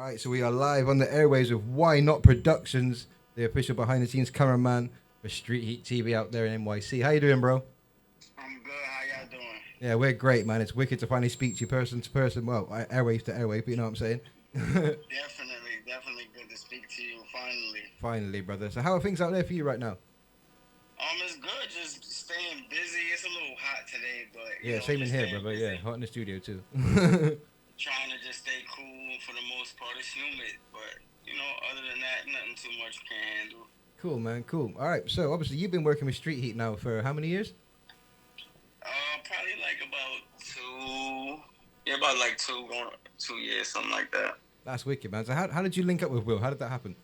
Right, so we are live on the airwaves with Why Not Productions, the official behind-the-scenes cameraman for Street Heat TV out there in NYC. How you doing, bro? I'm good. How y'all doing? Yeah, we're great, man. It's wicked to finally speak to you person to person. Well, airwaves to airwave, but you know what I'm saying? Definitely good to speak to you. Finally. Finally, brother. So how are things out there for you right now? It's good. Just staying busy. It's a little hot today, but Yeah, same in just here, staying brother. Yeah, busy. hot in the studio too. Trying to just stay cool for the most part. It's humid, but other than that, nothing too much can handle. Cool, man. Cool. All right. So obviously you've been working with Street Heat now for how many years? Probably like about two. Yeah, about like 2 years, something like that. That's wicked, man. So how did you link up with Will? How did that happen?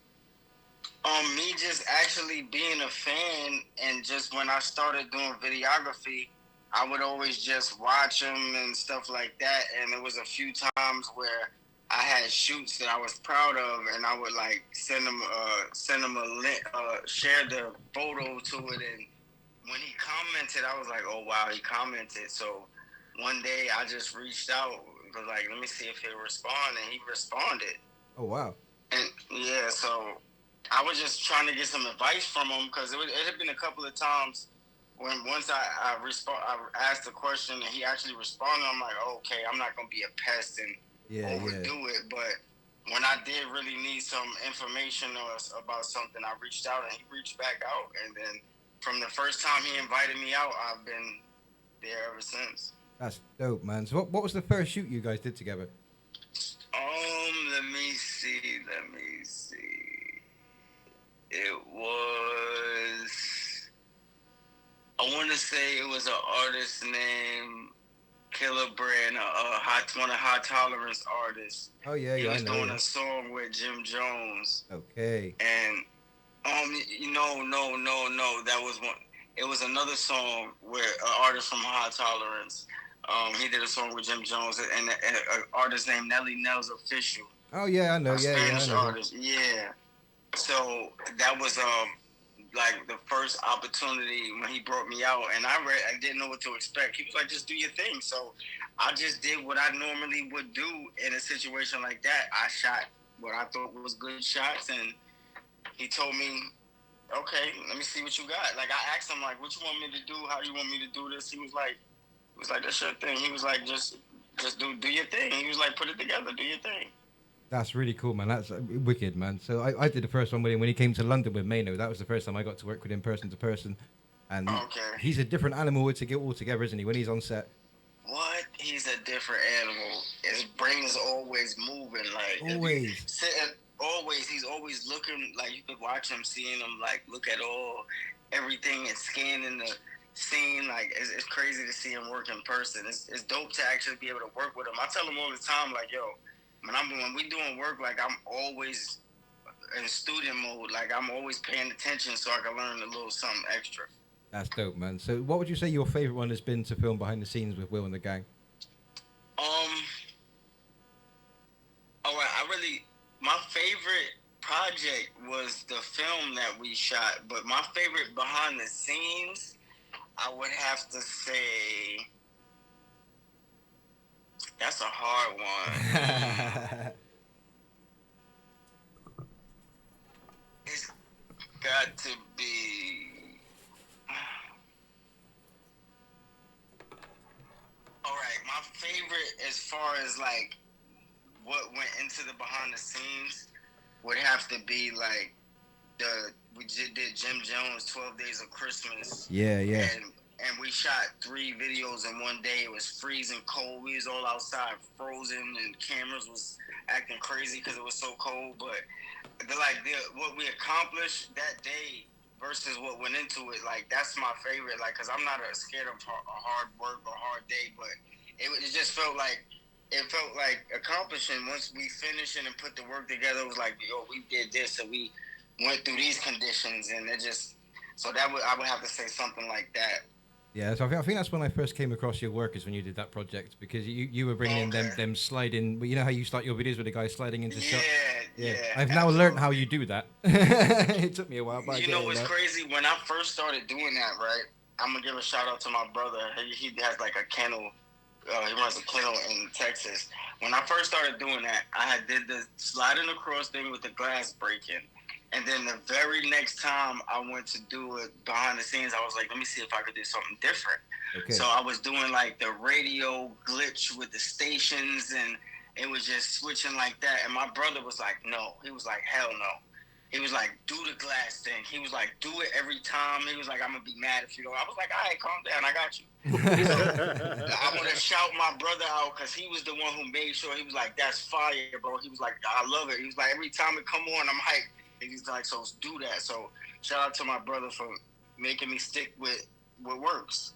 Me just actually being a fan, and just when I started doing videography, I would always just watch him and stuff like that. And there was a few times where I had shoots that I was proud of, and I would like send him a link, share the photo to it. And when he commented, I was like, oh wow, he commented. So one day I just reached out, was like, let me see if he'll respond, and he responded. Oh wow. And yeah, so I was just trying to get some advice from him, because it had been a couple of times when once I asked the question and he actually responded. I'm like, oh, okay, I'm not gonna be a pest and overdo it. But when I did really need some information about something, I reached out and he reached back out. And then from the first time he invited me out, I've been there ever since. That's dope, man. So what was the first shoot you guys did together? Let me see. It was, I want to say it was an artist named Killer Brand, one of High Tolerance artists. Oh yeah, he was I know. Doing a song with Jim Jones. Okay. And no, that was one. It was another song where an artist from High Tolerance. He did a song with Jim Jones and an artist named Nelly Nels Official. Oh yeah, I know. Spanish I know. artist. Yeah. So that was like the first opportunity when he brought me out, and I didn't know what to expect. He was like, just do your thing. So I just did what I normally would do in a situation like that. I shot what I thought was good shots, and he told me, okay, let me see what you got. Like, I asked him, like, what you want me to do? How you want me to do this? He was like, that's your thing. He was like, just do your thing. He was like, put it together, do your thing. That's really cool, man. That's wicked, man. So I did the first one with him when he came to London with Mano. That was the first time I got to work with him person to person. And he's a different animal to get all together, isn't he, when he's on set? What? He's a different animal. His brain is always moving. Like, always. He's always looking. Like, you could watch him, seeing him, like, look at everything and scanning the scene. Like, it's crazy to see him work in person. It's dope to actually be able to work with him. I tell him all the time, like, yo, when we doing work, like, I'm always in student mode. Like, I'm always paying attention so I can learn a little something extra. That's dope, man. So what would you say your favorite one has been to film behind the scenes with Will and the gang? All right, my favorite project was the film that we shot, but my favorite behind the scenes, I would have to say, that's a hard one. It's got to be. All right, my favorite as far as like what went into the behind the scenes would have to be like we did Jim Jones 12 Days of Christmas. Yeah. And we shot 3 videos in one day. It was freezing cold. We was all outside frozen, and cameras was acting crazy because it was so cold. But what we accomplished that day versus what went into it, like, that's my favorite. Like, because I'm not scared of hard work or hard day, but it just felt like accomplishing. Once we finished and put the work together, it was like, yo, we did this, and we went through these conditions, and it just, so I would have to say something like that. Yeah, so I think that's when I first came across your work, is when you did that project, because you were bringing in them sliding. But you know how you start your videos with the guy sliding into shot. Yeah. I've now learned how you do that. It took me a while, but you know what's crazy? When I first started doing that, right? I'm gonna give a shout out to my brother. He has like a kennel He runs a kennel in Texas. When I first started doing that, I had did the sliding across thing with the glass breaking. And then the very next time I went to do it behind the scenes, I was like, let me see if I could do something different. Okay. So I was doing like the radio glitch with the stations, and it was just switching like that. And my brother was like, no. He was like, hell no. He was like, do the glass thing. He was like, do it every time. He was like, I'm going to be mad if you don't. I was like, all right, calm down. I got you. So I want to shout my brother out because he was the one who made sure. He was like, that's fire, bro. He was like, I love it. He was like, every time it come on, I'm hyped. And he's like, so do that. So shout out to my brother for making me stick with what works.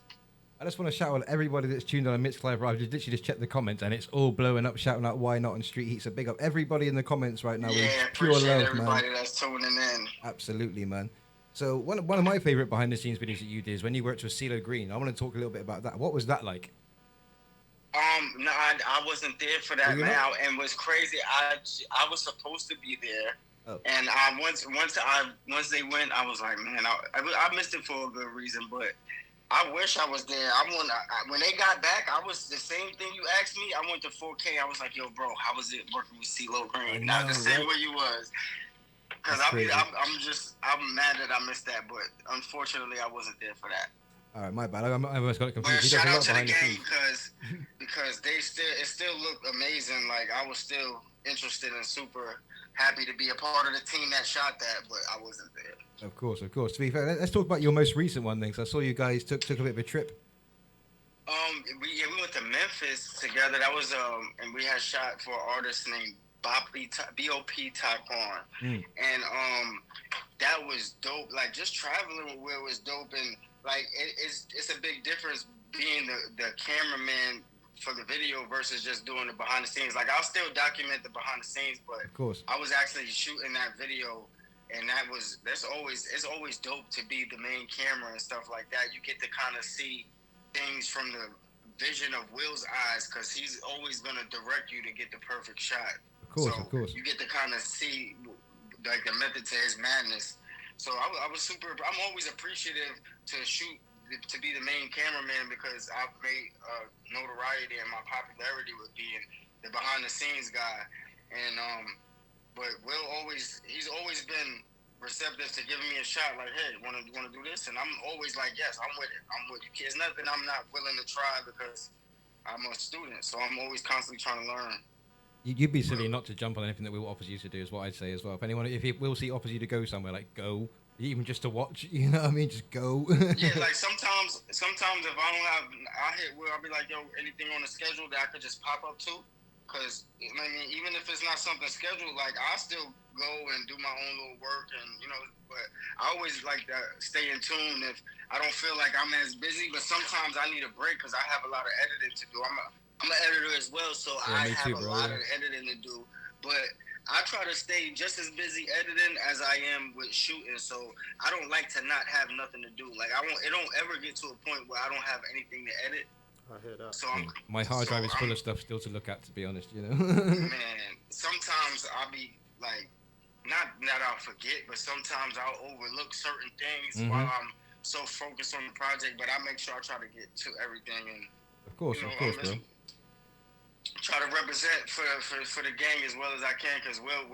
I just want to shout out everybody that's tuned on Mixed Live. I've literally just checked the comments and it's all blowing up, shouting out why not on Street Heat. So big up everybody in the comments right now. Yeah, pure appreciate love, everybody man. That's tuning in. Absolutely, man. So one of my favorite behind the scenes videos that you did is when you worked with CeeLo Green. I want to talk a little bit about that. What was that like? No, I wasn't there for that, man. And what's crazy, I was supposed to be there. Oh. And once they went, I was like, man, I missed it for a good reason, but I wish I was there. When they got back, I was the same thing you asked me. I went to 4K. I was like, yo, bro, how was it working with CeeLo Green? Not the same way you was. Because I'm mad that I missed that, but unfortunately, I wasn't there for that. All right, my bad. I almost got it confused. But shout out to the gang because it still looked amazing. Like I was still interested and super happy to be a part of the team that shot that, but I wasn't there. Of course. To be fair, let's talk about your most recent one then. Because I saw you guys took a bit of a trip. We went to Memphis together. That was and we had shot for an artist named B.O.P. Taquan. And that was dope. Like just traveling with Will was dope, and like it's a big difference being the cameraman for the video versus just doing the behind the scenes. Like I'll still document the behind the scenes, but of course I was actually shooting that video, and it's always dope to be the main camera and stuff like that. You get to kind of see things from the vision of Will's eyes because he's always gonna direct you to get the perfect shot. Of course. You get to kind of see like the method to his madness. So I was I'm always appreciative to be the main cameraman because I've made notoriety and my popularity with being the behind the scenes guy. And but he's always been receptive to giving me a shot. Like, hey, want to do this? And I'm always like, yes, I'm with it. There's nothing I'm not willing to try because I'm a student. So I'm always constantly trying to learn. You'd be silly not to jump on anything that Will offers you to do, is what I'd say as well. If Will C offers you to go somewhere, like go, even just to watch, you know what I mean? Just go. Yeah, like sometimes if I hit Will, I'll be like, yo, anything on the schedule that I could just pop up to? Because, I mean, even if it's not something scheduled, like I'll still go and do my own little work and, but I always like to stay in tune if I don't feel like I'm as busy, but sometimes I need a break because I have a lot of editing to do. I'm an editor as well, so I have a lot of editing to do. But I try to stay just as busy editing as I am with shooting, so I don't like to not have nothing to do. Like it don't ever get to a point where I don't have anything to edit. I hear that. So my hard drive is full of stuff still to look at, to be honest. Man, sometimes I'll be like, not that I'll forget, but sometimes I'll overlook certain things while I'm so focused on the project. But I make sure I try to get to everything and. Of course, bro. Try to represent for the gang as well as I can, because Will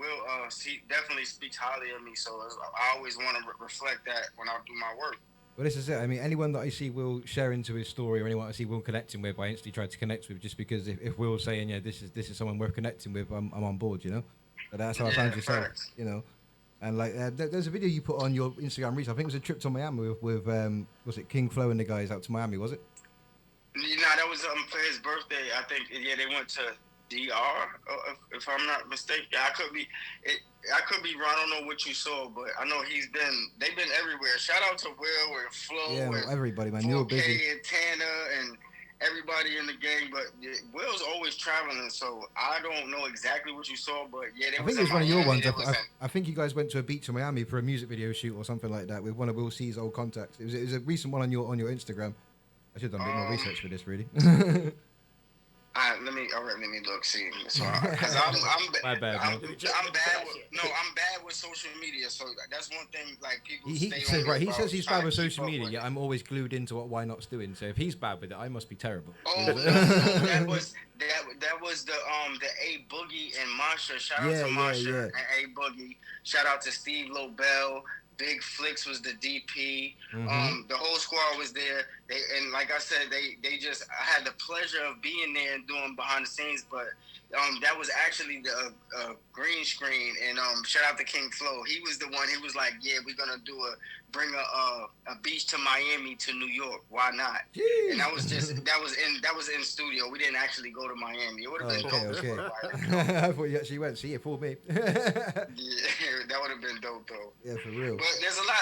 he definitely speaks highly of me, so I always want to reflect that when I do my work. Well, this is it. I mean, anyone that I see Will share into his story, or anyone I see Will connecting with, I instantly try to connect with, just because if Will's saying, yeah, this is someone worth connecting with, I'm on board, you know. So that's how I found yourself, you know. And like, there's a video you put on your Instagram recently. I think it was a trip to Miami with was it King Flo and the guys out to Miami, was it? That was for his birthday. I think they went to DR, if I'm not mistaken. I could be wrong. I don't know what you saw, but I know they've been everywhere. Shout out to Will and Flo, and everybody, man. 4K you were busy. And Tana and everybody in the gang. But Will's always traveling, so I don't know exactly what you saw, but I think it was one of your ones. I think you guys went to a beach in Miami for a music video shoot or something like that with one of Will C's old contacts. It was a recent one on your Instagram. I should have done a bit more research for this, really. Let me look. See, so because My bad, I'm man. bad. I'm bad with social media. So that's one thing. Like people He stay says on me right. He about says he's trying bad to with keep social up media. with Yet it. I'm always glued into what Why Not doing. So if he's bad with it, I must be terrible. Oh no, that was the A Boogie and Masha. Shout out Yeah, to yeah, Masha yeah. and A Boogie. Shout out to Steve Lobel. Big Flicks was the DP. Mm-hmm. The whole squad was there. And like I said, I had the pleasure of being there and doing behind the scenes, but that was actually the green screen. And shout out to King Flo. He was the one. He was like, yeah, we're gonna bring a beach to Miami to New York. Why not? Jeez. And that was in studio. We didn't actually go to Miami. It would have been dope. Okay. I thought you actually went. See it for me. Yeah, that would have been dope though. Yeah, for real. But there's a lot.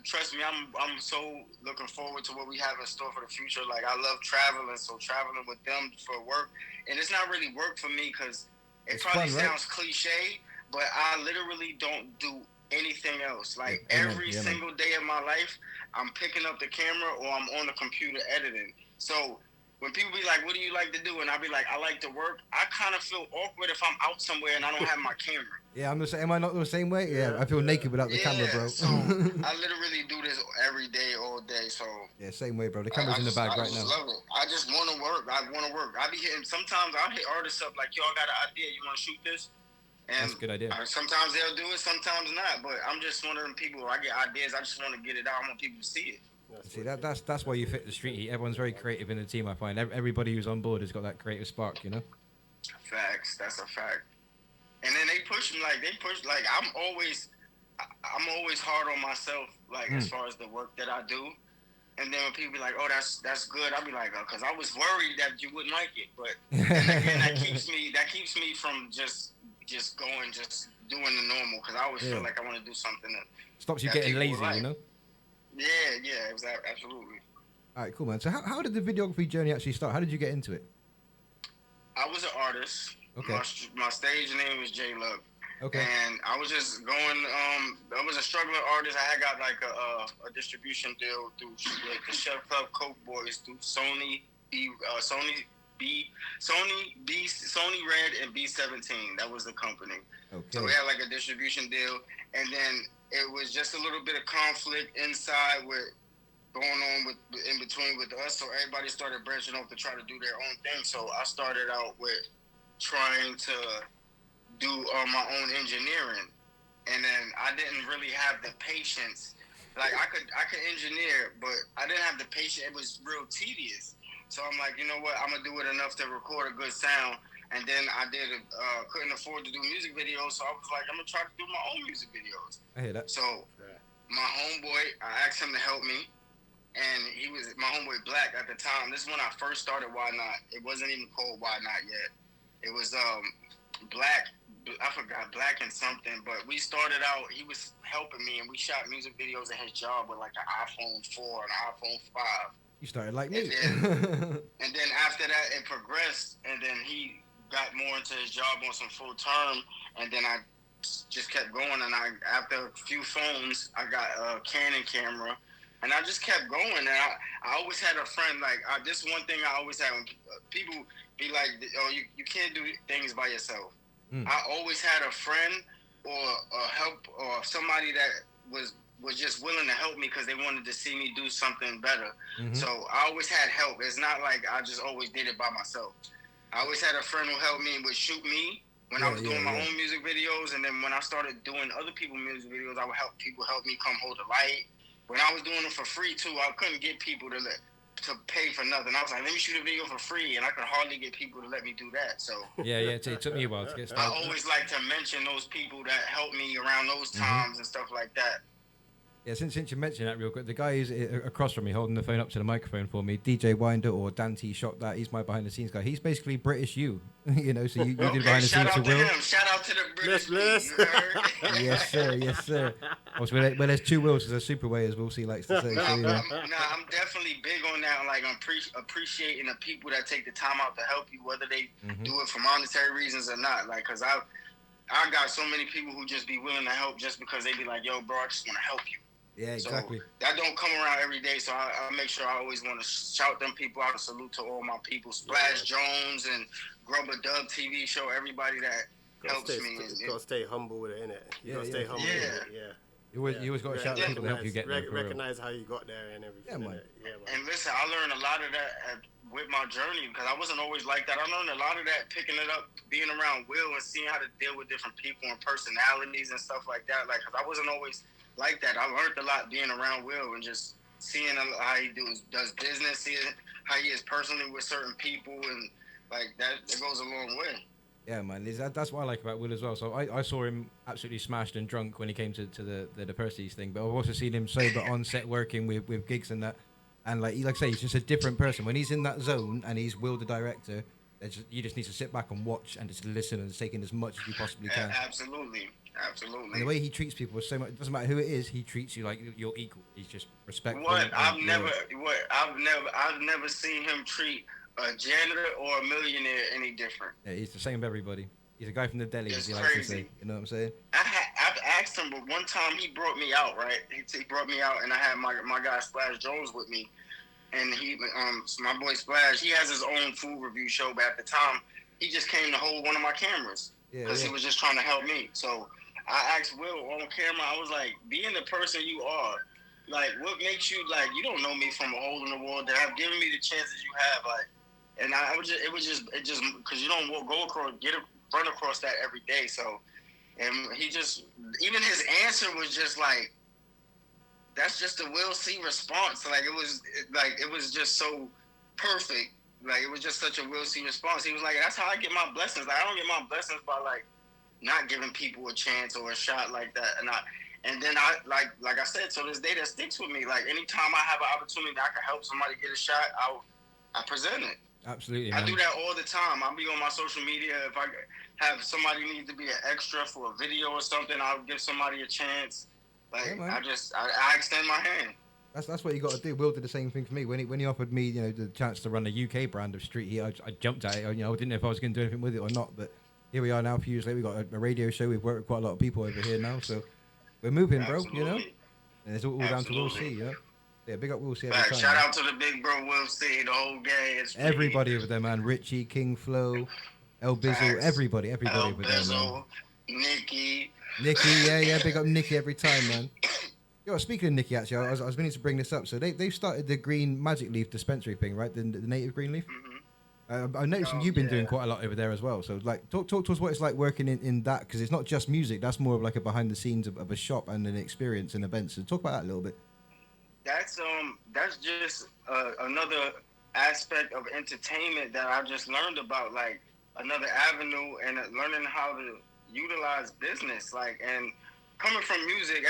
Trust me, I'm so looking forward to what we have in store for the future. Like I love traveling, so traveling with them for work, and it's not really work for me because it probably fun, right? sounds cliche, but I literally don't do anything else. Like Amen. every single day of my life, I'm picking up the camera or I'm on the computer editing. So when people be like, what do you like to do? And I be like, I like to work. I kind of feel awkward if I'm out somewhere and I don't have my camera. Yeah, I'm the same. Am I not the same way? Yeah, I feel naked without the camera, bro. So I literally do this every day, all day. So yeah, same way, bro. The camera's in the bag right now. I love it. I just want to work. I want to work. I be hitting. Sometimes I'll hit artists up like, yo, I got an idea. You want to shoot this? And that's a good idea. Sometimes they'll do it, sometimes not. But I'm just one of them people. I get ideas. I just want to get it out. I want people to see it. See, that's why you fit the street heat. Everyone's very creative in the team. I find everybody who's on board has got that creative spark, you know. Facts. That's a fact. And then they push me like I'm always hard on myself like as far as the work that I do. And then when people be like, "Oh, that's good," I'll be like, "Cause I was worried that you wouldn't like it." But then again, that keeps me from just doing the normal. Cause I always feel like I want to do something that stops you getting lazy, like. You know. Yeah, exactly, absolutely. All right, cool, man. So how did the videography journey actually start? How did you get into it? I was an artist. Okay. My stage name was J Love. Okay. And I was just going. I was a struggling artist. I had got like a distribution deal through like the Chef Club Coke Boys through Sony Red and B17. That was the company. Okay. So we had like a distribution deal, and then it was just a little bit of conflict inside with going on in between with us. So everybody started branching off to try to do their own thing. So I started out with trying to do my own engineering, and then I didn't really have the patience. Like I could engineer, but I didn't have the patience. It was real tedious. So I'm like, you know what? I'm gonna do it enough to record a good sound. And then I couldn't afford to do music videos, so I was like, I'm gonna try to do my own music videos. I hear that. So my homeboy, I asked him to help me, and he was my homeboy Black at the time. This is when I first started Why Not. It wasn't even called Why Not yet. It was Black. I forgot Black and something, but we started out. He was helping me, and we shot music videos at his job with like an iPhone 4 and an iPhone 5. You started like me. And then after that, it progressed, and then he got more into his job on some full term, and then I just kept going. And after a few phones, I got a Canon camera, and I just kept going. And I always had a friend. Like this one thing I always had when people be like, "Oh, you can't do things by yourself." I always had a friend or help or somebody that was just willing to help me because they wanted to see me do something better. So I always had help. It's not like I just always did it by myself. I always had a friend who helped me and would shoot me when I was doing my own music videos. And then when I started doing other people's music videos, I would help people help me come hold a light. When I was doing them for free too, I couldn't get people to pay for nothing. I was like, let me shoot a video for free, and I could hardly get people to let me do that. So it took me a while to get started. I always like to mention those people that helped me around those times and stuff like that. Yeah, since you mentioned that real quick, the guy who's across from me holding the phone up to the microphone for me, DJ Winder or Dante Shot That, he's my behind the scenes guy. He's basically British you, you know, so you did behind the scenes for Will. Shout out to the British Yes, sir, yes, sir. Also, well, there's two Wills, there's a super way, as Will C likes to say. So, I'm definitely big on that, like appreciating the people that take the time out to help you, whether they do it for monetary reasons or not. Like, because I got so many people who just be willing to help just because they be like, yo, bro, I just want to help you. Yeah, So exactly. that don't come around every day. So I make sure I always want to shout them people out and salute to all my people. Yeah, Splash man. Jones and Grubba Dub TV show, everybody that helps me. Gotta stay humble with it, innit? You Yeah, gotta yeah, stay for humble sure. with yeah. it, yeah. You always got to Re- shout out then, people to help you get there. For real. recognize how you got there and everything. Yeah, man. Innit? Yeah, man. And listen, I learned a lot of that with my journey because I wasn't always like that. I learned a lot of that picking it up, being around Will and seeing how to deal with different people and personalities and stuff like that. Like, because I wasn't always like that. I learned a lot being around Will and just seeing how he does business, seeing how he is personally with certain people, and like that. It goes a long way. Yeah, man. That's what I like about Will as well. So I saw him absolutely smashed and drunk when he came to the Percy's thing, but I've also seen him sober on set working with gigs and that. And like I say, he's just a different person. When he's in that zone and he's Will the director, you just need to sit back and watch and just listen and take in as much as you possibly can. Absolutely, absolutely. And the way he treats people is so much. It doesn't matter who it is. He treats you like you're equal. He's just respectful. I've never seen him treat a janitor or a millionaire any different. Yeah, he's the same with everybody. He's a guy from the deli, It's as he likes to crazy. say. You know what I'm saying? I've asked him, but one time he brought me out, right? He brought me out, and I had my guy Splash Jones with me, and my boy Splash, he has his own food review show, but at the time, he just came to hold one of my cameras because he was just trying to help me. So I asked Will on camera, I was like, being the person you are, like, what makes you, like, you don't know me from a hole in the wall, that have given me the chances you have, like, and it just because you don't run across that every day. So, and he just, even his answer was just like, that's just a Will C response. Like it was just so perfect. Like it was just such a Will C response. He was like, that's how I get my blessings. Like I don't get my blessings by like not giving people a chance or a shot like that. And then I like I said, so this day that sticks with me. Like anytime I have an opportunity that I can help somebody get a shot, I present it. Absolutely, man. I do that all the time. I'll be on my social media. If I have somebody need to be an extra for a video or something, I'll give somebody a chance. Like I extend my hand. That's what you got to do. Will did the same thing for me when he offered me, the chance to run a UK brand of street heat. I jumped at it. I didn't know if I was going to do anything with it or not. But here we are now. A few years later, we got a radio show. We've worked with quite a lot of people over here now, so we're moving, bro. Absolutely. And it's all down to Will C. Yeah, big up Will C every time. Shout out to the big bro Will C, the whole gang. Everybody over there, man. Richie, King Flow, El Bizzle, everybody over there, man. Nikki, yeah, big up Nikki every time, man. Yo, speaking of Nikki, actually, I was meaning to bring this up. So they've started the green magic leaf dispensary thing, right? The native green leaf. I noticed you've been doing quite a lot over there as well. So like, talk to us what it's like working in that, because it's not just music. That's more of like a behind the scenes of a shop and an experience and events. So talk about that a little bit. That's just another aspect of entertainment that I just learned about, like another avenue and learning how to utilize business, like, and coming from music,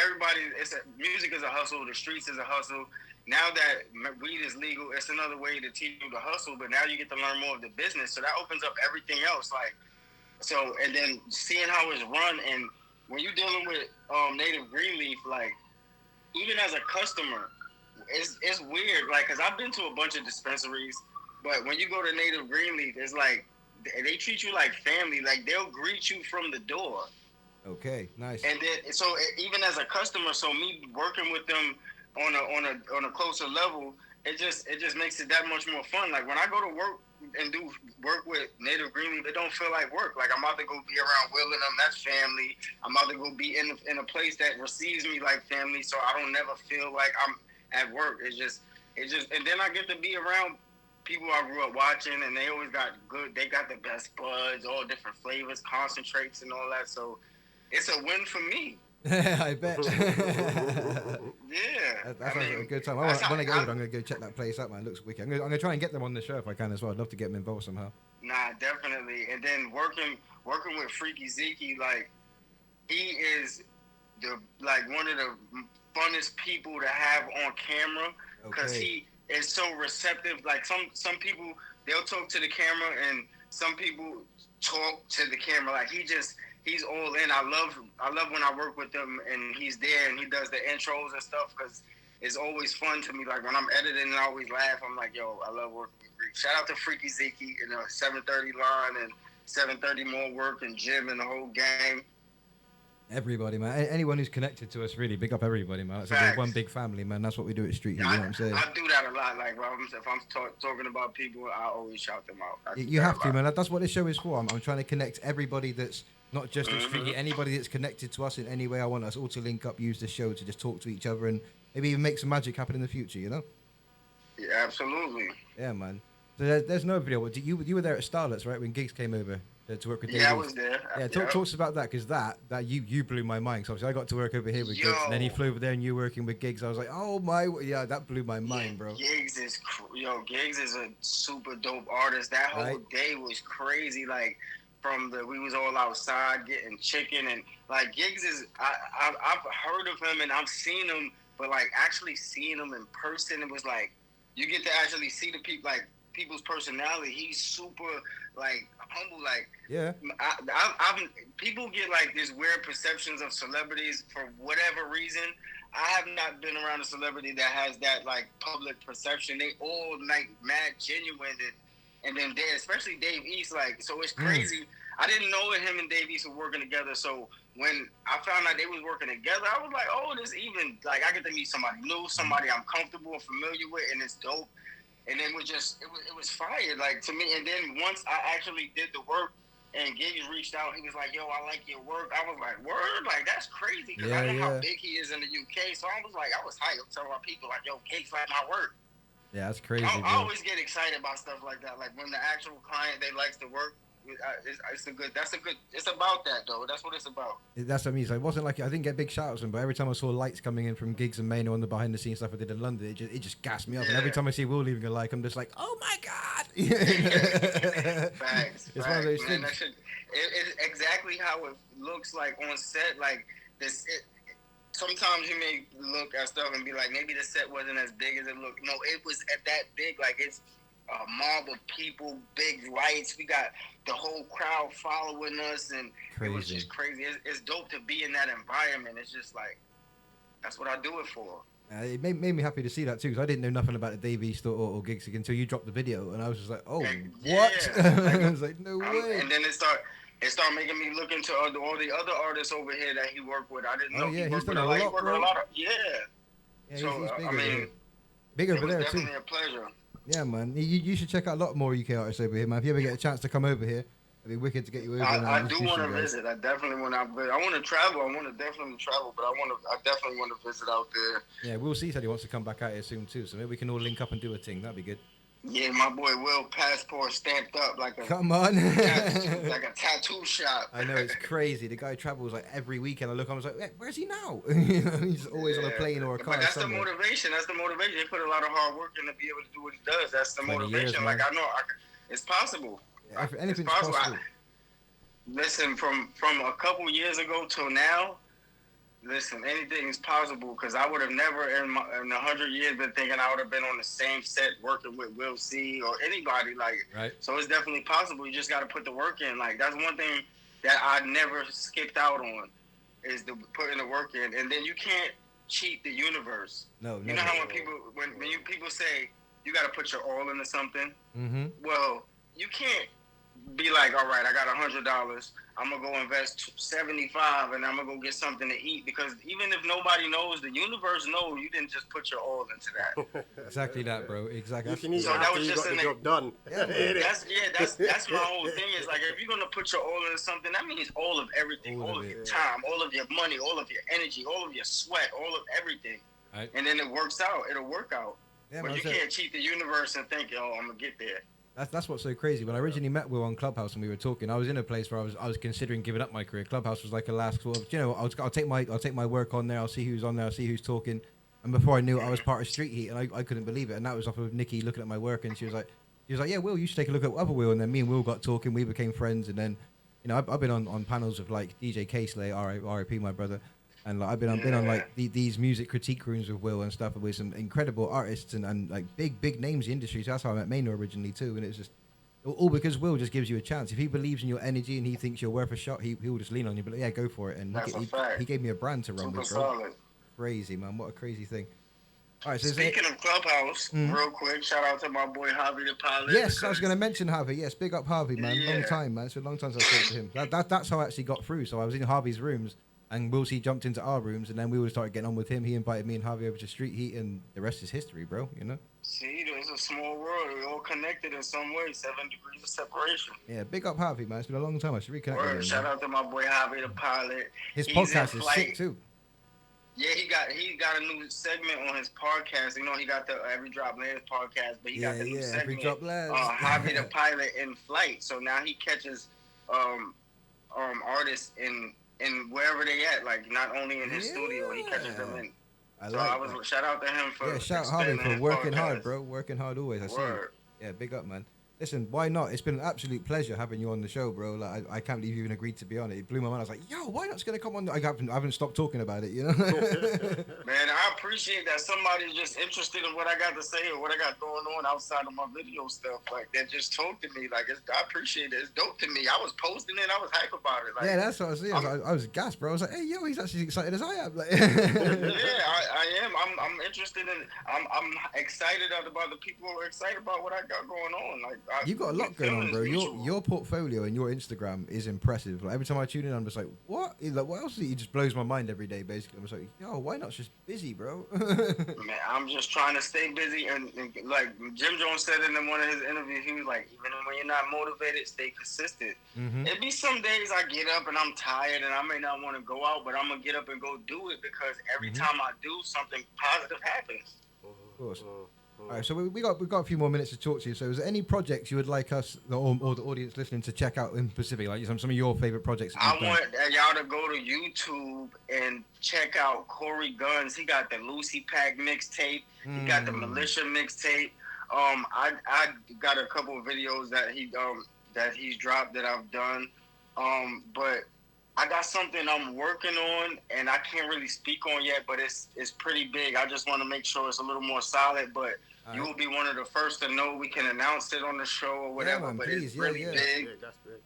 music is a hustle, the streets is a hustle. Now that weed is legal, it's another way to teach you to hustle, but now you get to learn more of the business, so that opens up everything else, like, so, and then seeing how it's run, and when you're dealing with native greenleaf, like, even as a customer, it's weird, like, because I've been to a bunch of dispensaries, but when you go to native greenleaf, it's like, they treat you like family, like, they'll greet you from the door. Okay, nice. And then, so even as a customer, so me working with them on a closer level, it just makes it that much more fun. Like when I go to work and do work with native greenleaf, it don't feel like work. Like I'm about to go be around Will and them, that's family. I'm about to go be in a place that receives me like family, so I don't never feel like I'm at work. It's just, and then I get to be around people I grew up watching, and they always got they got the best buds, all different flavors, concentrates, and all that. So it's a win for me. I bet. Yeah. That sounds like a good time. When I get older, I'm going to go check that place out, man. It looks wicked. I'm going to try and get them on the show if I can as well. I'd love to get them involved somehow. Nah, definitely. And then working with Freaky Zeke, like, he is one of the funnest people to have on camera, because he is so receptive. Like some people, they'll talk to the camera, and some people talk to the camera. Like he's all in. I love when I work with him and he's there and he does the intros and stuff, because it's always fun to me. Like when I'm editing, I always laugh. I'm like, yo, I love working with Freaky. Shout out to Freaky Zeke, 7:30 line and 7:30 more work and Jim and the whole gang. Everybody, man. Anyone who's connected to us, really, big up everybody, man. Like I said, we're one Facts. big family, man. That's what we do at Street Heat. Yeah, You know what I'm saying? I do that a lot. Like, if I'm talking about people, I always shout them out. I do You that have a to, lot. man. That's what this show is for. I'm trying to connect everybody that's not just at Street Heat, Mm-hmm. anybody that's connected to us in any way. I want us all to link up, use the show to just talk to each other, and maybe even make some magic happen in the future. You know? Yeah, absolutely. Yeah, man. So there's no video. What, you were there at Starlets, right? When Gigs came over to work with Yeah, I Davies? was there. Yeah, talk to us about that, because that you blew my mind. So obviously I got to work over here with Gigs, and then he Yo. flew over there and you working with Gigs. I was like, oh my, yeah, that blew my mind, bro. Gigs is a super dope artist. That whole Right. day was crazy. Like we was all outside getting chicken, and like Gigs is I've heard of him and I've seen him, but like actually seeing him in person, it was like you get to actually see the people, like people's personality. He's super like humble. Like Yeah. people get like these weird perceptions of celebrities for whatever reason. I have not been around a celebrity that has that like public perception. They all like mad genuine, and then especially Dave East, like, so it's crazy. I didn't know that him and Dave East were working together. So when I found out they was working together, I was like, oh, this even like I get to meet somebody new, somebody I'm comfortable and familiar with, and it's dope. And then it was fire, like, to me. And then once I actually did the work and Gigs reached out, he was like, yo, I like your work. I was like, word? Like, that's crazy, because I know how big he is in the UK. So I was hyped. I'm telling my people, like, yo, Gigs like my work. Yeah, that's crazy, I bro. always get excited about stuff like that. Like, when the actual client, they likes the work, it's about that, though. That's what it's about. That's what I mean. So it wasn't like I didn't get big shout outs, but every time I saw lights coming in from Gigs and Mano on the behind the scenes stuff I did in London, it just gassed me up. And every Yeah. time I see Will leaving a like, I'm just like, oh my god. Facts. It's one of those man, things. that shit, it's exactly how it looks like on set. Like this, sometimes you may look at stuff and be like, maybe the set wasn't as big as it looked. No, it was at that big. Like, it's a mob of people, big lights. We got the whole crowd following us, and it was Crazy. just crazy. It's dope to be in that environment. It's just like, that's what I do it for. It made me happy to see that too, because I didn't know nothing about the Dave East or Gigs until you dropped the video, and I was just like, oh, Yeah, what? like, I was like, no way. And then it started making me look into all the other artists over here that he worked with. I didn't know Oh, yeah, he he's worked done with a like, he lot, worked with a bro. lot of Yeah, So he's big I over mean, here. Big it over was there too. definitely a pleasure. Yeah, man. You should check out a lot more UK artists over here, man. If you ever get a chance to come over here, it'd be wicked to get you over. and I do introduce want you to guys. visit. I definitely want to. I want to travel. I want to definitely travel, but I definitely want to visit out there. Yeah, Will C said he wants to come back out here soon too, so maybe we can all link up and do a thing. That'd be good. Yeah, my boy Will, passport stamped up like a Come on. like a tattoo shop. I know, it's crazy. The guy travels like every weekend. I look, I was like, where's he now? You know, he's always on a plane or a car But that's somewhere. the motivation. That's the motivation. He put a lot of hard work in to be able to do what he does. That's the 20 motivation. years, Like, man. I know it's possible. Yeah, anything's It's possible. possible. Listen, from a couple years ago till now, listen, anything is possible, because I would have never in 100 years been thinking I would have been on the same set working with Will C or anybody. Like, Right. so it's definitely possible. You just got to put the work in. Like, that's one thing that I never skipped out on, is the putting the work in. And then you can't cheat the universe. No, You know never. how when people say you got to put your all into something? Mm-hmm. Well, you can't be like, all right, I got $100. I'm gonna go invest 75, and I'm gonna go get something to eat, because even if nobody knows, the universe knows you didn't just put your all into that. Exactly that, bro. Exactly. You can eat So that after was you just got the an- job done. That's my whole thing. Is like, if you're gonna put your all into something, that means all of everything, All all of of it. your time, all of your money, all of your energy, all of your sweat, all of everything. Right. And then it works out. It'll work out. Yeah, But man, you so can't cheat the universe and think, oh, I'm gonna get there. that's what's so crazy. When I originally met Will on Clubhouse and we were talking, I was in a place where I was considering giving up my career. Clubhouse was like a last sort of, you know, I'll take my work on there. I'll see who's on there. I'll see who's talking. And before I knew it, I was part of Street Heat, and I couldn't believe it. And that was off of Nikki looking at my work, and she was like, yeah, Will, you should take a look at other Will. And then me and Will got talking. We became friends, and then, you know, I've been on panels of like DJ K-Slay, R.I.P. my brother, and like, I've been on like these music critique rooms with Will and stuff, with some incredible artists and like big names in the industry. So that's how I met Mano originally too, and it's just all because Will just gives you a chance. If he believes in your energy and he thinks you're worth a shot, he'll just lean on you. But yeah, go for it. And That's a fact. he gave me a brand to run Super with, bro. solid. Crazy, man. What a crazy thing. All right, so Speaking of Clubhouse, real quick, shout out to my boy Javi the Pilot. yes, I was going to mention Harvey. Yes, big up Harvey, man. Long Yeah. time, man. It's been a long time since I spoke to him. That's how I actually got through. So I was in Harvey's rooms, And Will C jumped into our rooms, and then we would start getting on with him. He invited me and Harvey over to Street Heat, and the rest is history, bro. You know. See, it's a small world. We're all connected in some way. 7 degrees of separation. Yeah, big up Harvey, man. It's been a long time. I should reconnect with him. Shout Man. out to my boy Harvey the pilot. His podcast is sick too. Yeah, he got a new segment on his podcast. You know, he got the Every Drop Lands podcast, but he got the new segment. Every Drop Lands. Harvey the pilot in flight. So now he catches artists in wherever they at. Like not only in his studio, he catches them in. Shout out to him for shout Harvey for working hard, bro. Working hard always. I see you. Yeah, big up, man. Listen, why not? It's been an absolute pleasure having you on the show, bro. Like, I can't believe you even agreed to be on it. It blew my mind. I was like, yo, why not gonna come on? I haven't stopped talking about it, you know? Man, I appreciate that somebody's just interested in what I got to say or what I got going on outside of my video stuff. Like, that just talked to me. Like, I appreciate it. It's dope to me. I was posting it. I was hype about it. Like, yeah, that's what I was saying. I was gassed, bro. I was like, hey, yo, he's actually excited as I am. Like, yeah, I am. I'm interested in. I'm excited about the people who are excited about what I got going on. Like, you got a lot going on, bro. Your portfolio and your Instagram is impressive. Like every time I tune in, I'm just like, what? He's like, what else? He just blows my mind every day. Basically, I'm just like, yo, why not just busy, bro? Man, I'm just trying to stay busy, and like Jim Jones said in one of his interviews, he was like, even when you're not motivated, stay consistent. It be some days I get up and I'm tired and I may not want to go out, but I'm gonna get up and go do it because every time I do, something positive happens. Of course. All right, so we got a few more minutes to talk to you. So, is there any projects you would like us or the audience listening to check out in specific, like some of your favorite projects? I want y'all to go to YouTube and check out Corey Guns. He got the Lucy Pack mixtape. He got the Militia mixtape. I got a couple of videos that he's dropped that I've done. But I got something I'm working on, and I can't really speak on yet, but it's pretty big. I just want to make sure it's a little more solid, but you will be one of the first to know. We can announce it on the show or whatever, yeah, man, but please. it's really big.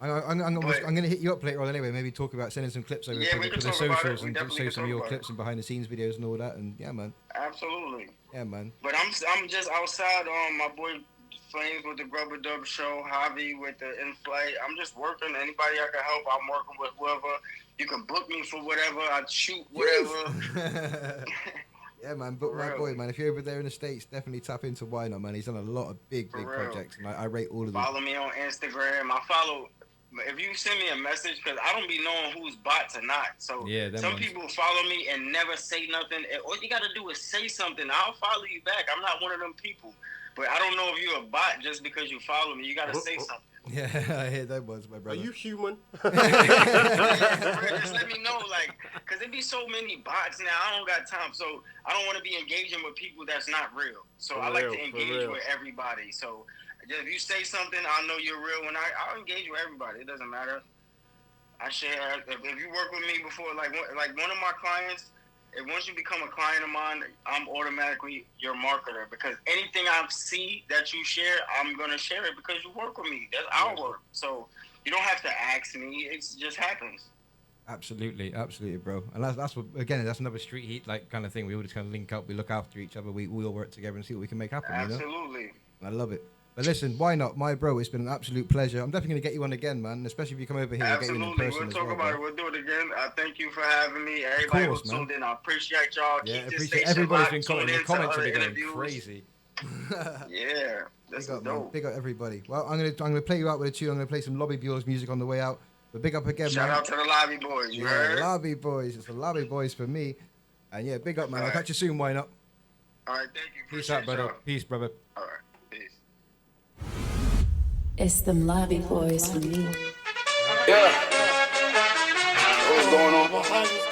I'm going to hit you up later on anyway, maybe talk about sending some clips over for the socials and show some of your clips and behind-the-scenes videos and all that, and yeah, man. Absolutely. Yeah, man. But I'm just outside on my boy Flames with the Grubber Dub Show, Javi with the In Flight. I'm just working. Anybody I can help, I'm working with whoever. You can book me for whatever. I shoot whatever. Yeah, man. Book my boy, man. If you're over there in the States, definitely tap into Why Not, man. He's done a lot of big projects, and I rate all of them. Follow me on Instagram. I follow. If you send me a message, because I don't be knowing who's bots or not. So some people follow me and never say nothing. All you got to do is say something. I'll follow you back. I'm not one of them people. But I don't know if you're a bot just because you follow me. You got to say something. Yeah, I hear that was my brother. Are you human? Just let me know, like, because there be so many bots now. I don't got time. So I don't want to be engaging with people that's not real. So I like to engage with everybody. So if you say something, I'll know you're real. And I'll engage with everybody. It doesn't matter. I share. If you work with me before, like one of my clients, and once you become a client of mine, I'm automatically your marketer because anything I see that you share, I'm going to share it because you work with me. That's our work. So you don't have to ask me. It just happens. Absolutely, bro. And that's what, again, that's another Street Heat like kind of thing. We all just kind of link up. We look after each other. We all work together and see what we can make happen. Absolutely. You know? I love it. But listen, Why Not, my bro? It's been an absolute pleasure. I'm definitely going to get you on again, man, especially if you come over here. Absolutely. Get you in person we'll talk about it. We'll do it again. I thank you for having me. Everybody who's tuned in, I appreciate y'all. Yeah, Keep appreciate everybody's been commenting. The comments have been going crazy. Yeah, that's dope. Man. Big up everybody. Well, I'm gonna play you out with a tune. I'm gonna play some Lobby Boys music on the way out. But big up again, Shout man. out to the Lobby Boys. You heard? Lobby Boys. It's the Lobby Boys for me. And yeah, big up, man. I'll catch you soon. Why not? All right, thank you. Peace out, brother. Peace, brother. All right, peace. It's them Lobby Boys for me. Yeah. What's going on?